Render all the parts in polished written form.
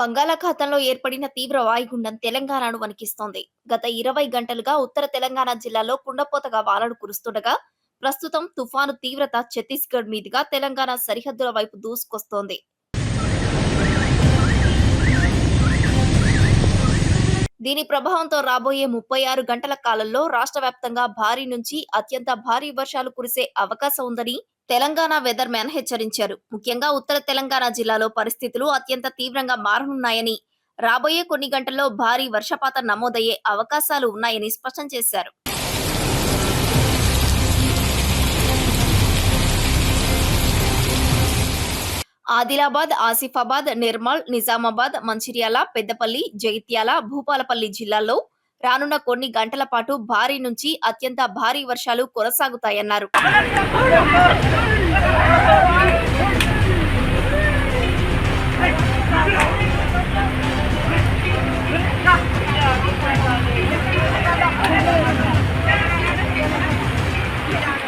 బంగాళాఖాతంలో ఏర్పడిన తీవ్ర వాయుగుండం తెలంగాణను వణికిస్తోంది. గత 20 గంటలుగా ఉత్తర తెలంగాణ జిల్లాలో కుండపోతగా వానలు కురుస్తుండగా, ప్రస్తుతం తుఫాను తీవ్రత ఛత్తీస్గఢ్ మీదుగా తెలంగాణ సరిహద్దుల వైపు దూసుకొస్తోంది. దీని ప్రభావంతో రాబోయే 36 గంటల కాలంలో రాష్ట్ర వ్యాప్తంగా భారీ నుంచి అత్యంత భారీ వర్షాలు కురిసే అవకాశం ఉందని తెలంగాణ వెదర్ మ్యాన్ హెచ్చరించారు. ముఖ్యంగా ఉత్తర తెలంగాణ జిల్లాలో పరిస్థితులు అత్యంత తీవ్రంగా మారనున్నాయని, రాబోయే కొన్ని గంటల్లో భారీ వర్షపాతం నమోదయ్యే అవకాశాలు ఉన్నాయని స్పష్టం చేశారు. ఆదిలాబాద్, ఆసిఫాబాద్, నిర్మల్, నిజామాబాద్, మంచిర్యాల, పెద్దపల్లి, జగిత్యాల, భూపాలపల్లి జిల్లాల్లో రానున్న కొన్ని గంటల పాటు భారీ నుంచి అత్యంత భారీ వర్షాలు కొనసాగుతాయన్నారు.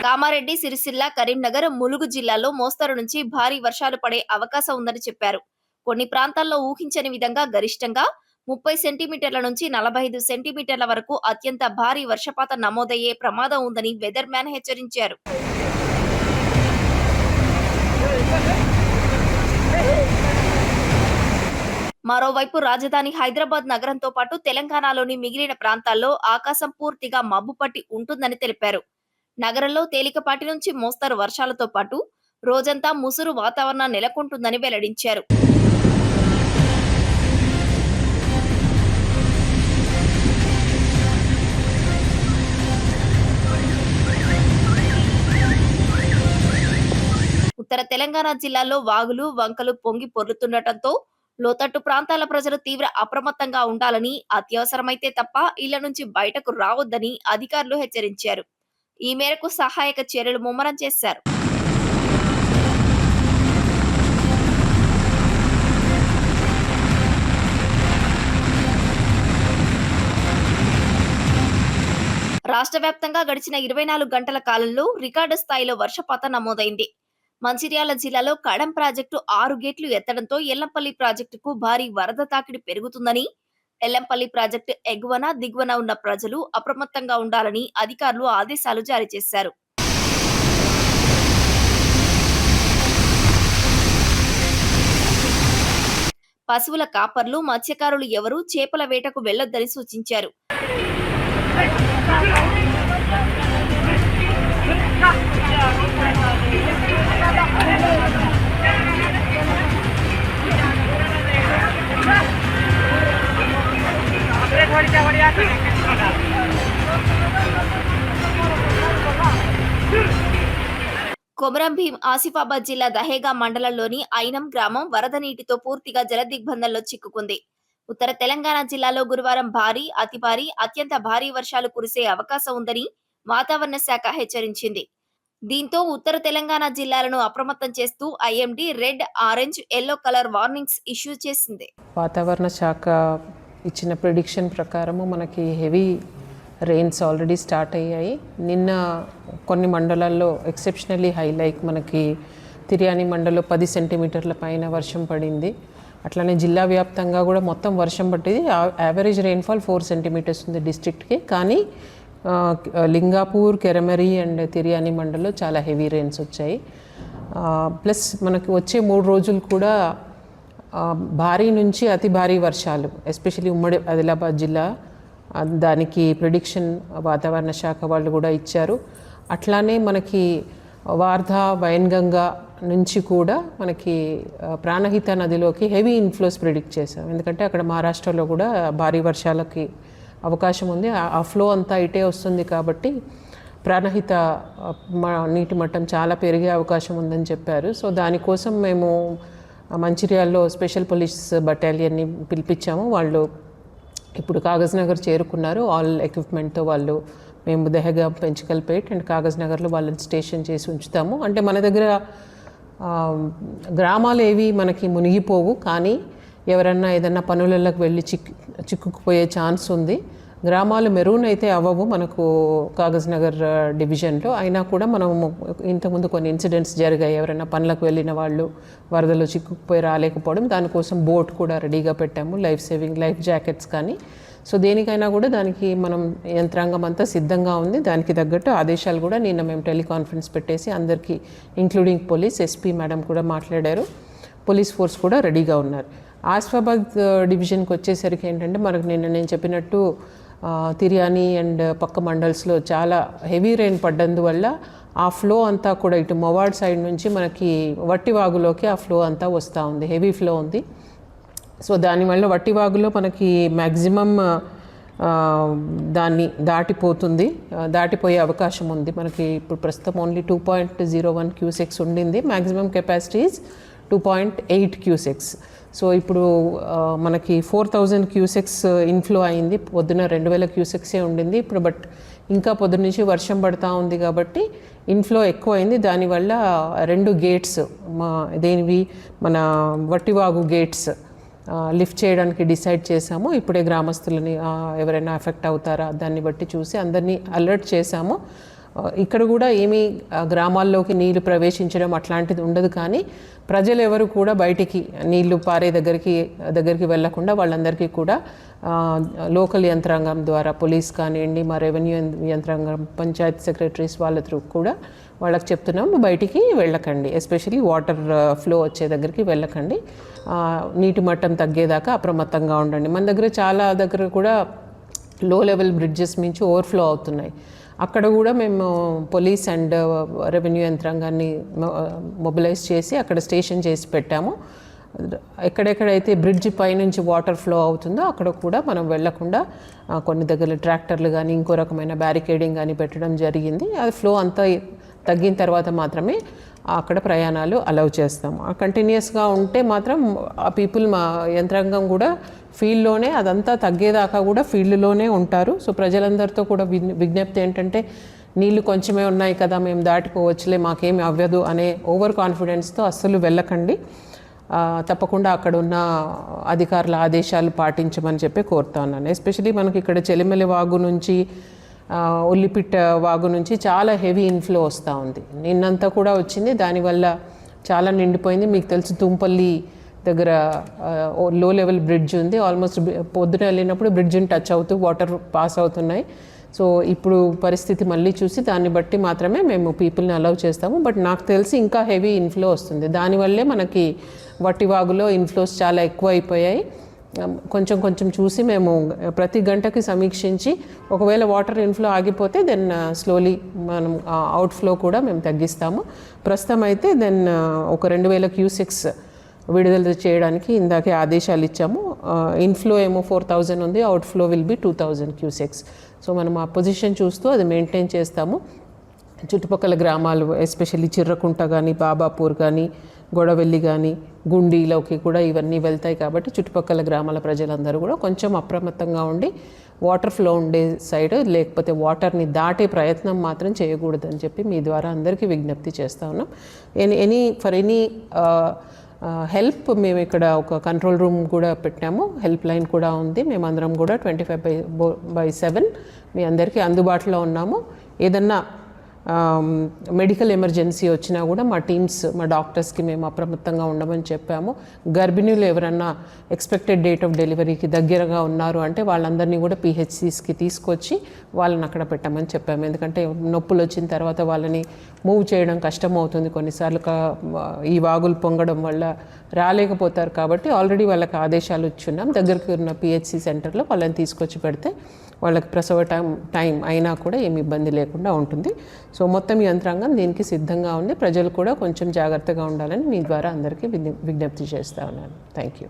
కామారెడ్డి, సిరిసిల్ల, కరీంనగర్, ములుగు జిల్లాల్లో మోస్తరు నుంచి భారీ వర్షాలు పడే అవకాశం ఉందని చెప్పారు. కొన్ని ప్రాంతాల్లో ఊహించని విధంగా గరిష్టంగా 30 సెంటీమీటర్ల నుంచి 45 సెంటీమీటర్ల వరకు అత్యంత భారీ వర్షపాతం నమోదయ్యే ప్రమాదం ఉందని వెదర్ మ్యాన్ హెచ్చరించారు. మరోవైపు రాజధాని హైదరాబాద్ నగరంతో పాటు తెలంగాణలోని మిగిలిన ప్రాంతాల్లో ఆకాశం పూర్తిగా మబ్బుపట్టి ఉంటుందని తెలిపారు. నగరంలో తేలికపాటి నుంచి మోస్తరు వర్షాలతో పాటు రోజంతా ముసురు వాతావరణం నెలకొంటుందని వెల్లడించారు. ఉత్తర తెలంగాణ జిల్లాలో వాగులు, వంకలు పొంగి పొర్లుతుండటంతో లోతట్టు ప్రాంతాల ప్రజలు తీవ్ర అప్రమత్తంగా ఉండాలని, అత్యవసరమైతే తప్ప ఇళ్ల నుంచి బయటకు రావొద్దని అధికారులు హెచ్చరించారు. ఈ మేరకు సహాయక చర్యలు ముమ్మరం చేశారు. రాష్ట్ర వ్యాప్తంగా గడిచిన 24 గంటల కాలంలో రికార్డు స్థాయిలో వర్షపాతం నమోదైంది. మంచిర్యాల జిల్లాలో కడం ప్రాజెక్టు 6 గేట్లు ఎత్తడంతో ఎల్లంపల్లి ప్రాజెక్టుకు భారీ వరద తాకిడి పెరుగుతుందని, ఎల్లంపల్లి ప్రాజెక్టు ఎగువన, దిగువన ఉన్న ప్రజలు అప్రమత్తంగా ఉండాలని అధికారులు ఆదేశాలు జారీ చేశారు. పశువుల కాపర్లు, మత్స్యకారులు ఎవరూ చేపల వేటకు వెళ్లొద్దని సూచించారు. కొమరం భీం ఆసిఫాబాద్ జిల్లా దహేగా మండలంలోని ఐనం గ్రామం వరద నీటితో పూర్తిగా జలదిగ్బంధంలో చిక్కుకుంది. ఉత్తర తెలంగాణ జిల్లాలో గురువారం భారీ, అతి భారీ, అత్యంత భారీ వర్షాలు కురిసే అవకాశం ఉందని వాతావరణ శాఖ హెచ్చరించింది. దీంతో ఉత్తర తెలంగాణ జిల్లాలను అప్రమత్తం చేస్తూ IMD red, orange, yellow colour warnings issue చేసింది. వాతావరణ శాఖ ఇచ్చిన ప్రిడిక్షన్ ప్రకారము మనకి హెవీ రెయిన్స్ ఆల్రెడీ స్టార్ట్ అయ్యాయి. నిన్న కొన్ని మండలాల్లో ఎక్సెప్షనల్లీ హై, లైక్ మనకి తిర్యాని మండలంలో 10 సెంటీమీటర్ల పైన వర్షం పడింది. అట్లానే జిల్లా వ్యాప్తంగా కూడా మొత్తం వర్షం పట్టింది. యావరేజ్ రెయిన్ఫాల్ 4 సెంటీమీటర్స్ ఉంది డిస్ట్రిక్ట్కి. కానీ లింగాపూర్, కెరమరి అండ్ తిర్యాని మండలంలో చాలా హెవీ రెయిన్స్ వచ్చాయి. ప్లస్ మనకి వచ్చే 3 రోజులు కూడా భారీ నుంచి అతి భారీ వర్షాలు, ఎస్పెషల్లీ ఉమ్మడి ఆదిలాబాద్ జిల్లా, దానికి ప్రిడిక్షన్ వాతావరణ శాఖ వాళ్ళు కూడా ఇచ్చారు. అట్లానే మనకి వార్ధా, వైన్గంగా నుంచి కూడా మనకి ప్రాణహిత నదిలోకి హెవీ ఇన్ఫ్లోస్ ప్రిడిక్ట్ చేశాం. ఎందుకంటే అక్కడ మహారాష్ట్రలో కూడా భారీ వర్షాలకి అవకాశం ఉంది. ఆ ఫ్లో అంతా ఇటే వస్తుంది కాబట్టి ప్రాణహిత నీటి మట్టం చాలా పెరిగే అవకాశం ఉందని చెప్పారు. సో దానికోసం మేము మంచిర్యాలలో స్పెషల్ పోలీస్ బటాలియన్ని పిలిపించాము. వాళ్ళు ఇప్పుడు కాగజ్ నగర్ చేరుకున్నారు. ఆల్ ఎక్విప్మెంట్తో వాళ్ళు మేము దహేగా, పెంచకల్పేట్ అండ్ కాగజ్ నగర్లో వాళ్ళని స్టేషన్ చేసి ఉంచుతాము. అంటే మన దగ్గర గ్రామాలు ఏవి మనకి మునిగిపోవు, కానీ ఎవరన్నా ఏదన్నా పనులలోకి వెళ్ళి చిక్కుకుపోయే ఛాన్స్ ఉంది. గ్రామాలు మెరూన్ అయితే అవ్వవు మనకు కాగజ్ నగర్ డివిజన్లో. అయినా కూడా మనం ఇంతకుముందు కొన్ని ఇన్సిడెంట్స్ జరిగాయి. ఎవరైనా పనులకు వెళ్ళిన వాళ్ళు వరదలో చిక్కుకుపోయి రాలేకపోవడం, దానికోసం బోట్ కూడా రెడీగా పెట్టాము, లైఫ్ జాకెట్స్ కానీ. సో దేనికైనా కూడా దానికి మనం యంత్రాంగం అంతా సిద్ధంగా ఉంది. దానికి తగ్గట్టు ఆదేశాలు కూడా నిన్న మేము టెలికాన్ఫరెన్స్ పెట్టేసి అందరికీ ఇంక్లూడింగ్ పోలీస్ ఎస్పీ మేడం కూడా మాట్లాడారు. పోలీస్ ఫోర్స్ కూడా రెడీగా ఉన్నారు. ఆసిఫాబాద్ డివిజన్కి వచ్చేసరికి ఏంటంటే మనకు నిన్న నేను చెప్పినట్టు తిర్యాని అండ్ పక్క మండల్స్లో చాలా హెవీ రెయిన్ పడ్డందువల్ల ఆ ఫ్లో అంతా కూడా ఇటు మొవాడ్ సైడ్ నుంచి మనకి వట్టివాగులోకి ఆ ఫ్లో అంతా వస్తూ ఉంది, హెవీ ఫ్లో ఉంది. సో దానివల్ల వట్టివాగులో మనకి మ్యాక్సిమం దాన్ని దాటిపోయే అవకాశం ఉంది. మనకి ఇప్పుడు ప్రస్తుతం ఓన్లీ 2.01 క్యూసెక్స్ ఉండింది. Maximum capacity is 2.8 cusecs. So ఇప్పుడు మనకి 4000 క్యూసెక్స్ ఇన్ఫ్లో అయింది. పొద్దున 2000 క్యూసెక్సే ఉండింది ఇప్పుడు. బట్ ఇంకా పొద్దున్న నుంచి వర్షం పడుతూ ఉంది కాబట్టి ఇన్ఫ్లో ఎక్కువ అయింది. దానివల్ల 2 గేట్స్ మన వట్టివాగు గేట్స్ లిఫ్ట్ చేయడానికి డిసైడ్ చేశాము. ఇప్పుడే గ్రామస్తులని ఎవరైనా ఎఫెక్ట్ అవుతారా దాన్ని బట్టి చూసి అందరినీ అలర్ట్ చేశాము. ఇక్కడ కూడా ఏమీ గ్రామాల్లోకి నీళ్లు ప్రవేశించడం అట్లాంటిది ఉండదు. కానీ ప్రజలు ఎవరు కూడా బయటికి నీళ్లు పారే దగ్గరికి వెళ్లకుండా వాళ్ళందరికీ కూడా లోకల్ యంత్రాంగం ద్వారా పోలీస్ కానివ్వండి, మా రెవెన్యూ యంత్రాంగం, పంచాయత్ సెక్రటరీస్ వాళ్ళ త్రూ కూడా వాళ్ళకి చెప్తున్నాం, బయటికి వెళ్ళకండి, ఎస్పెషలీ వాటర్ ఫ్లో వచ్చే దగ్గరికి వెళ్ళకండి, నీటి మట్టం తగ్గేదాకా అప్రమత్తంగా ఉండండి. మన దగ్గర చాలా దగ్గర కూడా లో లెవెల్ బ్రిడ్జెస్ నుంచి ఓవర్ఫ్లో అవుతున్నాయి. అక్కడ కూడా మేము పోలీస్ అండ్ రెవెన్యూ యంత్రాంగాన్ని మొబిలైజ్ చేసి అక్కడ స్టేషన్ చేసి పెట్టాము. ఎక్కడెక్కడైతే బ్రిడ్జ్ పైనుంచి వాటర్ ఫ్లో అవుతుందో అక్కడ కూడా మనం వెళ్లకుండా కొన్ని దగ్గర ట్రాక్టర్లు కానీ ఇంకో రకమైన బ్యారికేడింగ్ కానీ పెట్టడం జరిగింది. అది ఫ్లో అంతా తగ్గిన తర్వాత మాత్రమే అక్కడ ప్రయాణాలు అలౌ చేస్తాము. కంటిన్యూస్గా ఉంటే మాత్రం ఆ పీపుల్, మా యంత్రాంగం కూడా ఫీల్డ్లోనే అదంతా తగ్గేదాకా కూడా ఫీల్డ్లోనే ఉంటారు. సో ప్రజలందరితో కూడా విజ్ఞప్తి ఏంటంటే నీళ్లు కొంచెమే ఉన్నాయి కదా, మేము దాటిపోవచ్చులే, మాకేమి అవ్వదు అనే ఓవర్ కాన్ఫిడెన్స్తో అస్సలు వెళ్ళకండి. తప్పకుండా అక్కడ ఉన్న అధికారుల ఆదేశాలు పాటించమని చెప్పి కోరుతా ఉన్నాను. ఎస్పెషలీ మనకి ఇక్కడ చెలిమెలి వాగు నుంచి ఉల్లిపిట్ట వాగు నుంచి చాలా హెవీ ఇన్ఫ్లో వస్తూ ఉంది. నిన్నంతా కూడా వచ్చింది, దానివల్ల చాలా నిండిపోయింది. మీకు తెలుసు తుంపల్లి దగ్గర లో లెవెల్ బ్రిడ్జ్ ఉంది. ఆల్మోస్ట్ పొద్దున వెళ్ళినప్పుడు బ్రిడ్జ్ని టచ్ అవుతూ వాటర్ పాస్ అవుతున్నాయి. సో ఇప్పుడు పరిస్థితి మళ్ళీ చూసి దాన్ని బట్టి మాత్రమే మేము పీపుల్ని అలౌ చేస్తాము. బట్ నాకు తెలిసి ఇంకా హెవీ ఇన్ఫ్లో వస్తుంది. దానివల్లే మనకి వట్టివాగులో ఇన్ఫ్లోస్ చాలా ఎక్కువ అయిపోయాయి. కొంచెం చూసి మేము ప్రతి గంటకి సమీక్షించి ఒకవేళ వాటర్ ఇన్ఫ్లో ఆగిపోతే దెన్ స్లోలీ మనం అవుట్ఫ్లో కూడా మేము తగ్గిస్తాము. ప్రస్తుతం అయితే దెన్ ఒక 2000 క్యూసెక్స్ విడుదల చేయడానికి ఇందాకే ఆదేశాలు ఇచ్చాము. ఇన్ఫ్లో ఏమో 4000 ఉంది, outflow will be 2000 cusecs. So మనం ఆ పొజిషన్ చూస్తూ అది మెయింటైన్ చేస్తాము. చుట్టుపక్కల గ్రామాలు ఎస్పెషల్లీ చిర్రకుంట కానీ, బాబాపూర్ కానీ, గొడవెల్లి కానీ, గుండీలోకి కూడా ఇవన్నీ వెళ్తాయి. కాబట్టి చుట్టుపక్కల గ్రామాల ప్రజలందరూ కూడా కొంచెం అప్రమత్తంగా ఉండి వాటర్ ఫ్లో ఉండే సైడ్, లేకపోతే వాటర్ని దాటే ప్రయత్నం మాత్రం చేయకూడదని చెప్పి మీ ద్వారా అందరికీ విజ్ఞప్తి చేస్తూ ఉన్నాం. ఎనీ హెల్ప్ మేము ఇక్కడ ఒక కంట్రోల్ రూమ్ కూడా పెట్టాము, హెల్ప్ లైన్ కూడా ఉంది. మేమందరం కూడా 24/7 మీ అందరికీ అందుబాటులో ఉన్నాము. ఏదన్నా మెడికల్ ఎమర్జెన్సీ వచ్చినా కూడా మా టీమ్స్, మా డాక్టర్స్కి మేము అప్రమత్తంగా ఉండమని చెప్పాము. గర్భిణీలు ఎవరన్నా ఎక్స్పెక్టెడ్ డేట్ ఆఫ్ డెలివరీకి దగ్గరగా ఉన్నారు అంటే వాళ్ళందరినీ కూడా PHCస్కి తీసుకొచ్చి వాళ్ళని అక్కడ పెట్టమని చెప్పాము. ఎందుకంటే నొప్పులు వచ్చిన తర్వాత వాళ్ళని మూవ్ చేయడం కష్టం అవుతుంది కొన్నిసార్లు, ఈ వాగులు పొంగడం వల్ల రాలేకపోతారు. కాబట్టి ఆల్రెడీ వాళ్ళకి ఆదేశాలు ఇచ్చున్నాం. దగ్గరికి ఉన్న PHC సెంటర్లో వాళ్ళని తీసుకొచ్చి పెడితే వాళ్ళకి ప్రసవ టైం అయినా కూడా ఏమి ఇబ్బంది లేకుండా ఉంటుంది. సో మొత్తం యంత్రాంగం దీనికి సిద్ధంగా ఉంది. ప్రజలు కూడా కొంచెం జాగ్రత్తగా ఉండాలని మీ ద్వారా అందరికీ విజ్ఞప్తి చేస్తా ఉన్నాను. Thank you.